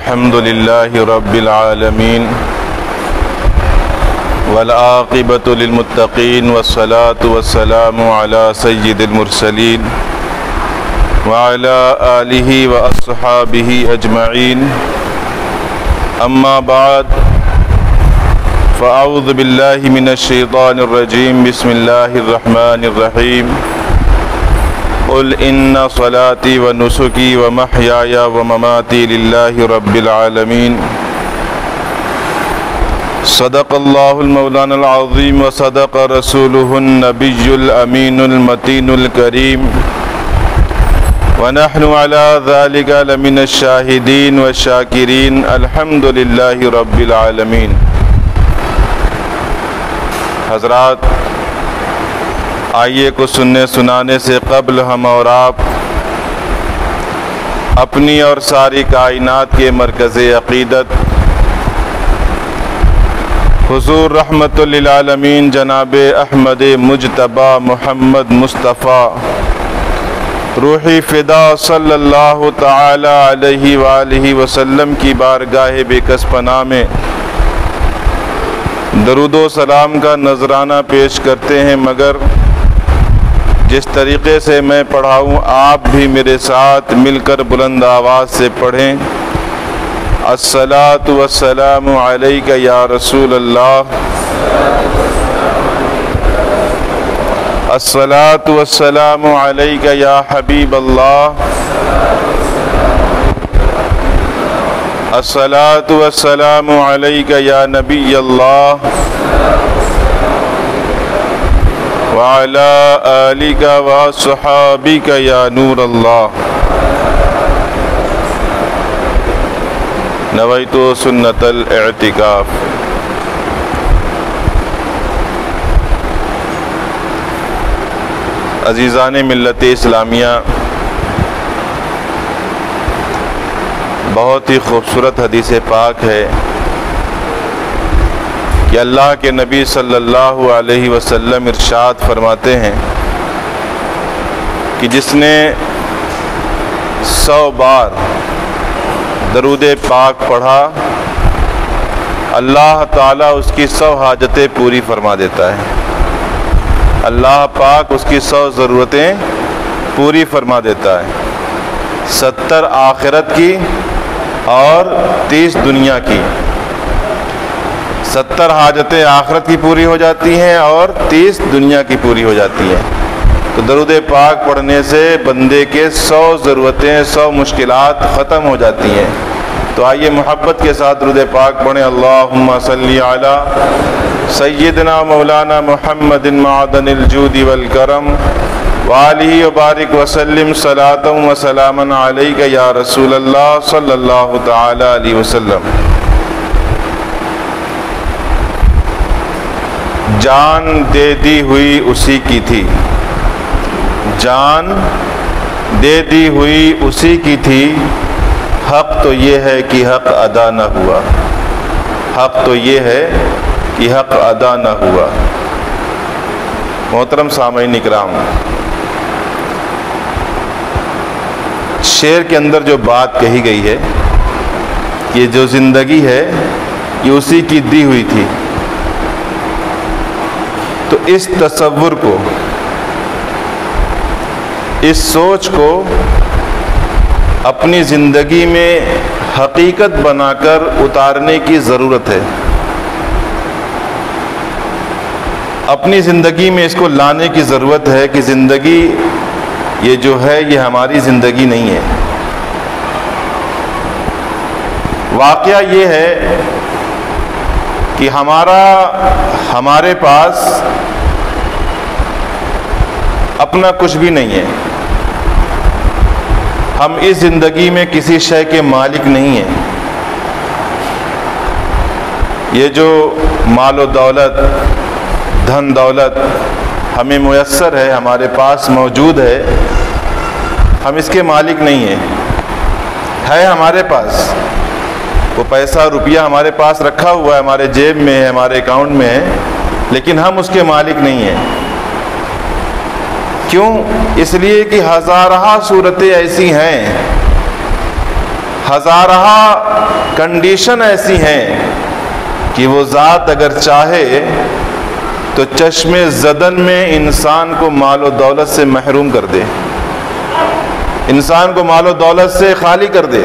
الحمد لله رب العالمين والعاقبة للمتقين والصلاة والسلام على سيد المرسلين وعلى آله وأصحابه أجمعين أما بعد فأعوذ بالله من الشيطان الرجيم بسم الله الرحمن الرحيم قل إن صلاتي ونسكي ومحياي ومماتي لله رب العالمين صدق الله المولانا العظيم وصدق رسوله النبي الأمين المتين الكريم ونحن على ذلك لمن الشاهدين والشاكرين الحمد لله رب العالمين۔ حضرات، آئیے کچھ سننے سنانے سے قبل ہم اور آپ اپنی اور ساری کائنات کے مرکز عقیدت حضور رحمت للعالمین جناب احمد مجتبی محمد مصطفیٰ روحی فدا صلی اللہ تعالی علیہ وآلہ وسلم کی بارگاہ بےکس پناہ میں درود و سلام کا نذرانہ پیش کرتے ہیں، مگر جس طریقے سے میں پڑھاؤں آپ بھی میرے ساتھ مل کر بلند آواز سے پڑھیں۔ الصلاۃ والسلام علیک یا رسول اللہ، الصلاۃ والسلام علیک یا حبیب اللہ، الصلاۃ والسلام علیک یا نبی اللہ وعلى آلك وصحابك یا نور اللہ۔ نویت سنت الاعتکاف۔ عزیزان ملت اسلامیہ، بہت ہی خوبصورت حدیث پاک ہے کہ اللہ کے نبی صلی اللہ علیہ وسلم ارشاد فرماتے ہیں کہ جس نے 100 بار درود پاک پڑھا، اللہ تعالیٰ اس کی 100 حاجتیں پوری فرما دیتا ہے۔ اللہ پاک اس کی 100 ضرورتیں پوری فرما دیتا ہے، 70 آخرت کی اور 30 دنیا کی۔ 70 حاجتیں آخرت کی پوری ہو جاتی ہیں اور 30 دنیا کی پوری ہو جاتی ہیں۔ تو درود پاک پڑھنے سے بندے کے 100 ضرورتیں، 100 مشکلات ختم ہو جاتی ہیں۔ تو آئیے محبت کے ساتھ درود پاک پڑھیں۔ اللہم صلی علی سیدنا مولانا محمد معدن الجود والکرم وآلہ وبارک وسلم صلاۃ و سلاما علیک یا رسول اللہ صلی اللہ تعالی علیہ وسلم۔ جان دے دی ہوئی اسی کی تھی، جان دے دی ہوئی اسی کی تھی، حق تو یہ ہے کہ حق ادا نہ ہوا، حق تو یہ ہے کہ حق ادا نہ ہوا۔ محترم سامعین اکرام، شعر کے اندر جو بات کہی گئی ہے، یہ جو زندگی ہے یہ اسی کی دی ہوئی تھی، تو اس تصور کو، اس سوچ کو اپنی زندگی میں حقیقت بنا کر اتارنے کی ضرورت ہے۔ اپنی زندگی میں اس کو لانے کی ضرورت ہے کہ زندگی یہ جو ہے یہ ہماری زندگی نہیں ہے۔ واقعہ یہ ہے کہ ہمارے پاس اپنا کچھ بھی نہیں ہے، ہم اس زندگی میں کسی شے کے مالک نہیں ہیں۔ یہ جو مال و دولت، دھن دولت ہمیں میسر ہے، ہمارے پاس موجود ہے، ہم اس کے مالک نہیں ہیں۔ ہے ہمارے پاس وہ پیسہ روپیہ ہمارے پاس رکھا ہوا ہے، ہمارے جیب میں ہے، ہمارے اکاؤنٹ میں ہے، لیکن ہم اس کے مالک نہیں ہیں۔ کیوں؟ اس لیے کہ ہزارہ صورتیں ایسی ہیں، ہزارہ کنڈیشن ایسی ہیں کہ وہ ذات اگر چاہے تو چشم زدن میں انسان کو مال و دولت سے محروم کر دے، انسان کو مال و دولت سے خالی کر دے۔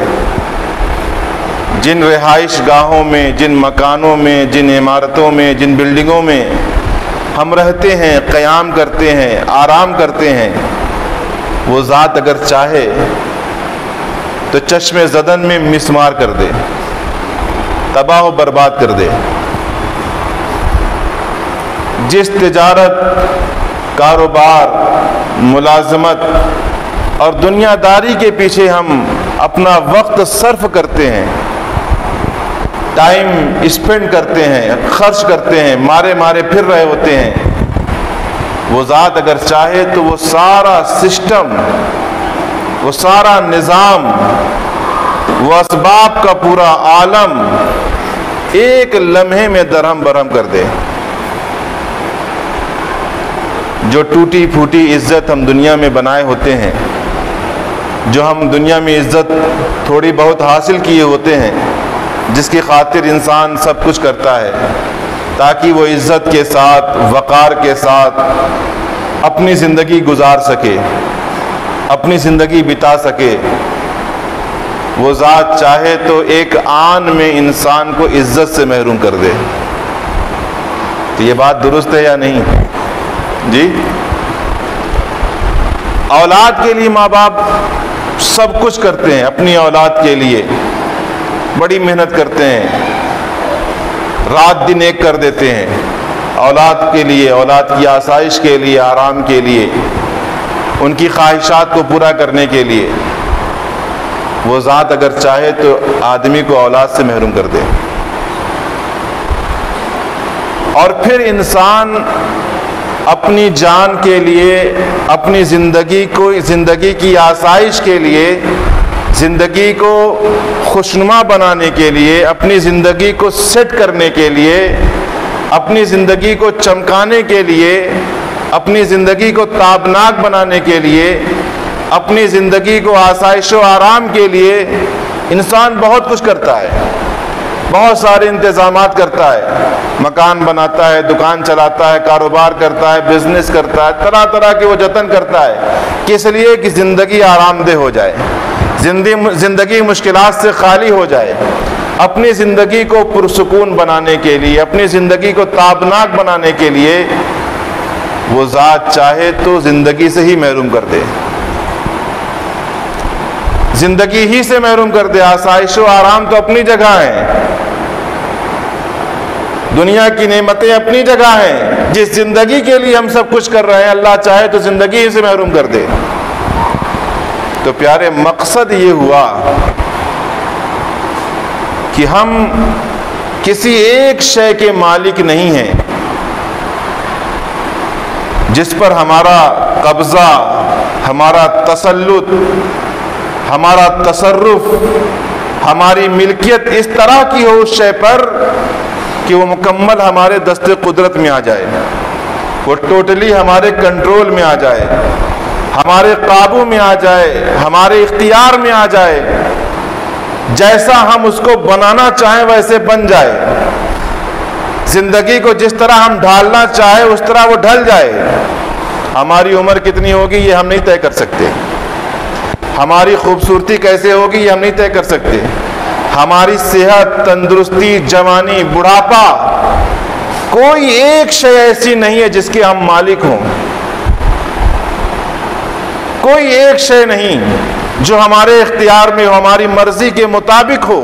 جن رہائش گاہوں میں، جن مکانوں میں، جن عمارتوں میں، جن بلڈنگوں میں ہم رہتے ہیں، قیام کرتے ہیں، آرام کرتے ہیں، وہ ذات اگر چاہے تو چشم زدن میں مسمار کر دے، تباہ و برباد کر دے۔ جس تجارت، کاروبار، ملازمت اور دنیا داری کے پیچھے ہم اپنا وقت صرف کرتے ہیں، ٹائم اسپینڈ کرتے ہیں، خرچ کرتے ہیں، مارے پھر رہے ہوتے ہیں، وہ ذات اگر چاہے تو وہ سارا سسٹم، وہ سارا نظام، وہ اسباب کا پورا عالم ایک لمحے میں درہم برہم کر دے۔ جو ٹوٹی پھوٹی عزت ہم دنیا میں بنائے ہوتے ہیں، جو ہم دنیا میں عزت تھوڑی بہت حاصل کیے ہوتے ہیں، جس کی خاطر انسان سب کچھ کرتا ہے تاکہ وہ عزت کے ساتھ، وقار کے ساتھ اپنی زندگی گزار سکے، اپنی زندگی بتا سکے، وہ ذات چاہے تو ایک آن میں انسان کو عزت سے محروم کر دے۔ تو یہ بات درست ہے یا نہیں؟ جی، اولاد کے لیے ماں باپ سب کچھ کرتے ہیں، اپنی اولاد کے لیے بڑی محنت کرتے ہیں، رات دن ایک کر دیتے ہیں اولاد کے لیے، اولاد کی آسائش کے لیے، آرام کے لیے، ان کی خواہشات کو پورا کرنے کے لیے۔ وہ ذات اگر چاہے تو آدمی کو اولاد سے محروم کر دے، اور پھر انسان اپنی جان کے لیے، اپنی زندگی کی آسائش کے لیے، زندگی کو خوشنما بنانے کے لیے، اپنی زندگی کو سیٹ کرنے کے لیے، اپنی زندگی کو چمکانے کے لیے، اپنی زندگی کو تابناک بنانے کے لیے، اپنی زندگی کو آسائش و آرام کے لیے انسان بہت کچھ کرتا ہے، بہت سارے انتظامات کرتا ہے، مکان بناتا ہے، دکان چلاتا ہے، کاروبار کرتا ہے، بزنس کرتا ہے، طرح طرح کے وہ جتن کرتا ہے، کس لیے کہ زندگی آرام دہ ہو جائے، زندگی مشکلات سے خالی ہو جائے، اپنی زندگی کو پرسکون بنانے کے لیے، اپنی زندگی کو تابناک بنانے کے لیے وہ ذات چاہے تو زندگی سے ہی محروم کر دے، زندگی ہی سے محروم کر دے۔ آسائش و آرام تو اپنی جگہ ہیں، دنیا کی نعمتیں اپنی جگہ ہیں، جس زندگی کے لیے ہم سب کچھ کر رہے ہیں اللہ چاہے تو زندگی ہی سے محروم کر دے۔ تو پیارے، مقصد یہ ہوا کہ ہم کسی ایک شے کے مالک نہیں ہیں جس پر ہمارا قبضہ، ہمارا تسلط، ہمارا تصرف، ہماری ملکیت اس طرح کی ہو اس شے پر کہ وہ مکمل ہمارے دست قدرت میں آ جائے، وہ ٹوٹلی ہمارے کنٹرول میں آ جائے، ہمارے قابو میں آ جائے، ہمارے اختیار میں آ جائے، جیسا ہم اس کو بنانا چاہیں ویسے بن جائے، زندگی کو جس طرح ہم ڈھالنا چاہیں اس طرح وہ ڈھل جائے۔ ہماری عمر کتنی ہوگی یہ ہم نہیں طے کر سکتے، ہماری خوبصورتی کیسے ہوگی یہ ہم نہیں طے کر سکتے، ہماری صحت، تندرستی، جوانی، بڑھاپا، کوئی ایک شے ایسی نہیں ہے جس کے ہم مالک ہوں، کوئی ایک شے نہیں جو ہمارے اختیار میں ہو، ہماری مرضی کے مطابق ہو۔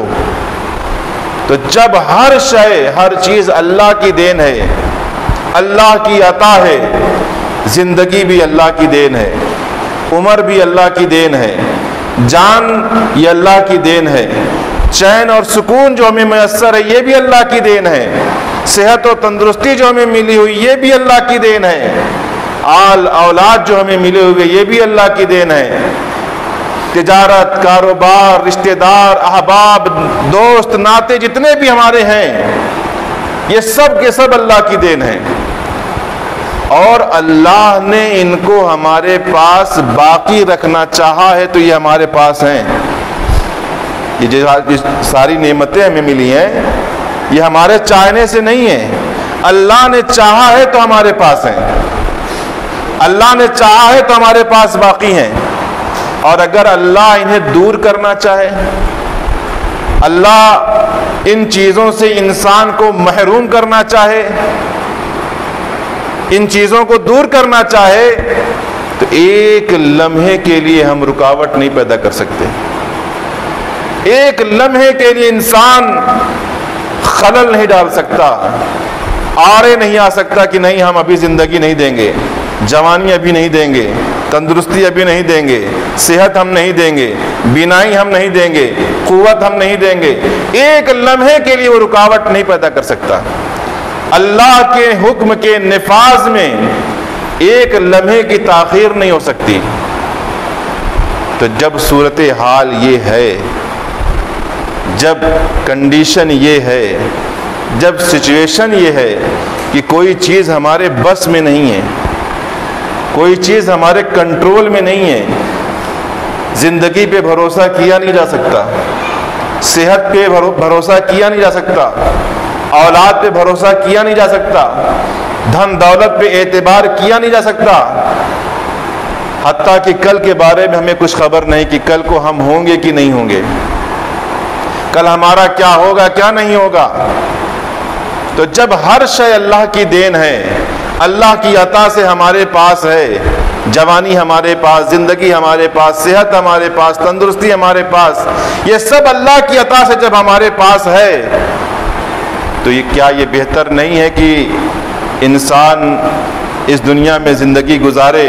تو جب ہر شے، ہر چیز اللہ کی دین ہے، اللہ کی عطا ہے، زندگی بھی اللہ کی دین ہے، عمر بھی اللہ کی دین ہے، جان یہ اللہ کی دین ہے، چین اور سکون جو ہمیں میسر ہے یہ بھی اللہ کی دین ہے، صحت و تندرستی جو ہمیں ملی ہوئی یہ بھی اللہ کی دین ہے، آل اولاد جو ہمیں ملے ہوئے یہ بھی اللہ کی دین ہے، تجارت، کاروبار، رشتہ دار، احباب، دوست، ناتے جتنے بھی ہمارے ہیں یہ سب کے سب اللہ کی دین ہے، اور اللہ نے ان کو ہمارے پاس باقی رکھنا چاہا ہے تو یہ ہمارے پاس ہیں۔ یہ جو ساری نعمتیں ہمیں ملی ہیں یہ ہمارے چاہنے سے نہیں ہیں، اللہ نے چاہا ہے تو ہمارے پاس ہیں، اللہ نے چاہا ہے تو ہمارے پاس باقی ہیں، اور اگر اللہ انہیں دور کرنا چاہے، اللہ ان چیزوں سے انسان کو محروم کرنا چاہے، ان چیزوں کو دور کرنا چاہے، تو ایک لمحے کے لیے ہم رکاوٹ نہیں پیدا کر سکتے، ایک لمحے کے لیے انسان خلل نہیں ڈال سکتا، آڑے نہیں آ سکتا کہ نہیں ہم ابھی زندگی نہیں دیں گے، جوانی ابھی نہیں دیں گے، تندرستی ابھی نہیں دیں گے، صحت ہم نہیں دیں گے، بینائی ہم نہیں دیں گے، قوت ہم نہیں دیں گے، ایک لمحے کے لیے وہ رکاوٹ نہیں پیدا کر سکتا۔ اللہ کے حکم کے نفاذ میں ایک لمحے کی تاخیر نہیں ہو سکتی۔ تو جب صورتحال یہ ہے، جب کنڈیشن یہ ہے، جب سچویشن یہ ہے کہ کوئی چیز ہمارے بس میں نہیں ہے، کوئی چیز ہمارے کنٹرول میں نہیں ہے، زندگی پہ بھروسہ کیا نہیں جا سکتا، صحت پہ بھروسہ کیا نہیں جا سکتا، اولاد پہ بھروسہ کیا نہیں جا سکتا، دھن دولت پہ اعتبار کیا نہیں جا سکتا، حتیٰ کہ کل کے بارے میں ہمیں کچھ خبر نہیں کہ کل کو ہم ہوں گے کہ نہیں ہوں گے، کل ہمارا کیا ہوگا کیا نہیں ہوگا۔ تو جب ہر شے اللہ کی دین ہے، اللہ کی عطا سے ہمارے پاس ہے، جوانی ہمارے پاس، زندگی ہمارے پاس، صحت ہمارے پاس، تندرستی ہمارے پاس، یہ سب اللہ کی عطا سے جب ہمارے پاس ہے، تو کیا یہ بہتر نہیں ہے کہ انسان اس دنیا میں زندگی گزارے،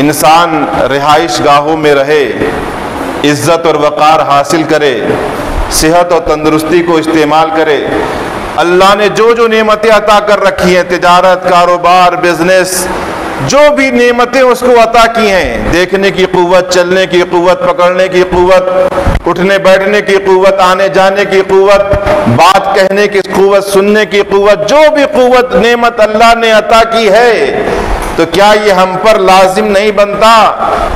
انسان رہائش گاہوں میں رہے، عزت اور وقار حاصل کرے، صحت اور تندرستی کو استعمال کرے، اللہ نے جو جو نعمتیں عطا کر رکھی ہیں، تجارت، کاروبار، بزنس، جو بھی نعمتیں اس کو عطا کی ہیں، دیکھنے کی قوت، چلنے کی قوت، پکڑنے کی قوت، اٹھنے بیٹھنے کی قوت، آنے جانے کی قوت، بات کہنے کی قوت، سننے کی قوت، جو بھی قوت نعمت اللہ نے عطا کی ہے، تو کیا یہ ہم پر لازم نہیں بنتا؟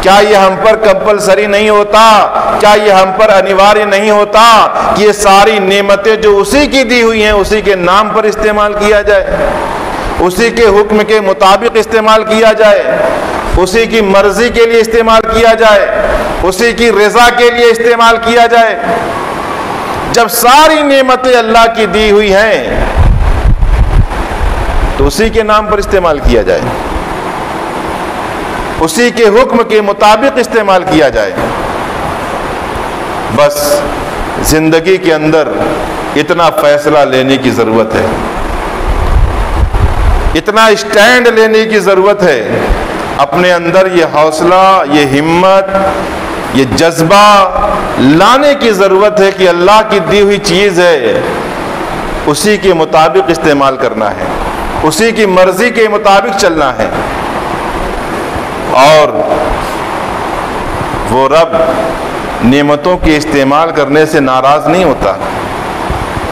کیا یہ ہم پر کمپلسری نہیں ہوتا؟ کیا یہ ہم پر انیواریہ نہیں ہوتا کہ یہ ساری نعمتیں جو اسی کی دی ہوئی ہیں اسی کے نام پر استعمال کیا جائے، اسی کے حکم کے مطابق استعمال کیا جائے، اسی کی مرضی کے لیے استعمال کیا جائے، اسی کی رضا کے لیے استعمال کیا جائے؟ جب ساری نعمتیں اللہ کی دی ہوئی ہیں تو اسی کے نام پر استعمال کیا جائے، اسی کے حکم کے مطابق استعمال کیا جائے۔ بس زندگی کے اندر اتنا فیصلہ لینے کی ضرورت ہے، اتنا اسٹینڈ لینے کی ضرورت ہے، اپنے اندر یہ حوصلہ، یہ ہمت، یہ جذبہ لانے کی ضرورت ہے کہ اللہ کی دی ہوئی چیز ہے، اسی کے مطابق استعمال کرنا ہے، اسی کی مرضی کے مطابق چلنا ہے۔ اور وہ رب نعمتوں کے استعمال کرنے سے ناراض نہیں ہوتا۔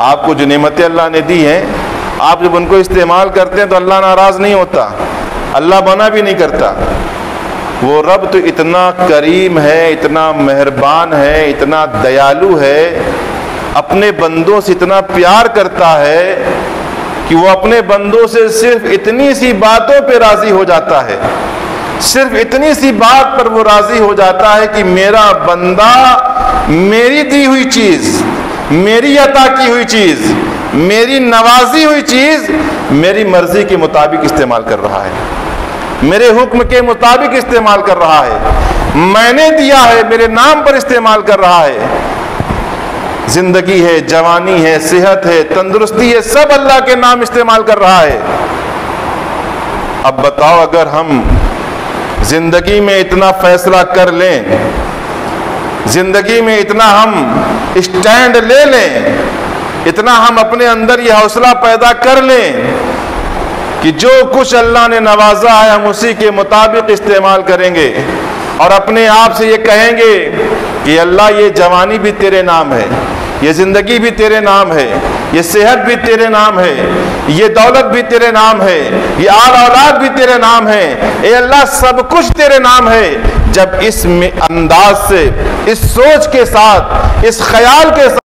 آپ کو جو نعمتیں اللہ نے دی ہیں، آپ جب ان کو استعمال کرتے ہیں تو اللہ ناراض نہیں ہوتا، اللہ منع بھی نہیں کرتا۔ وہ رب تو اتنا کریم ہے، اتنا مہربان ہے، اتنا دیالو ہے، اپنے بندوں سے اتنا پیار کرتا ہے کہ وہ اپنے بندوں سے صرف اتنی سی باتوں پہ راضی ہو جاتا ہے، صرف اتنی سی بات پر وہ راضی ہو جاتا ہے کہ میرا بندہ میری دی ہوئی چیز، میری عطا کی ہوئی چیز، میری نوازی ہوئی چیز میری مرضی کے مطابق استعمال کر رہا ہے، میرے حکم کے مطابق استعمال کر رہا ہے، میں نے دیا ہے میرے نام پر استعمال کر رہا ہے۔ زندگی ہے، جوانی ہے، صحت ہے، تندرستی ہے، سب اللہ کے نام استعمال کر رہا ہے۔ اب بتاؤ، اگر ہم زندگی میں اتنا فیصلہ کر لیں، زندگی میں اتنا ہم اسٹینڈ لے لیں، اتنا ہم اپنے اندر یہ حوصلہ پیدا کر لیں کہ جو کچھ اللہ نے نوازا ہے ہم اسی کے مطابق استعمال کریں گے، اور اپنے آپ سے یہ کہیں گے کہ اللہ یہ جوانی بھی تیرے نام ہے، یہ زندگی بھی تیرے نام ہے، یہ صحت بھی تیرے نام ہے، یہ دولت بھی تیرے نام ہے، یہ آل اولاد بھی تیرے نام ہے، اے اللہ سب کچھ تیرے نام ہے، جب اس انداز سے، اس سوچ کے ساتھ، اس خیال کے ساتھ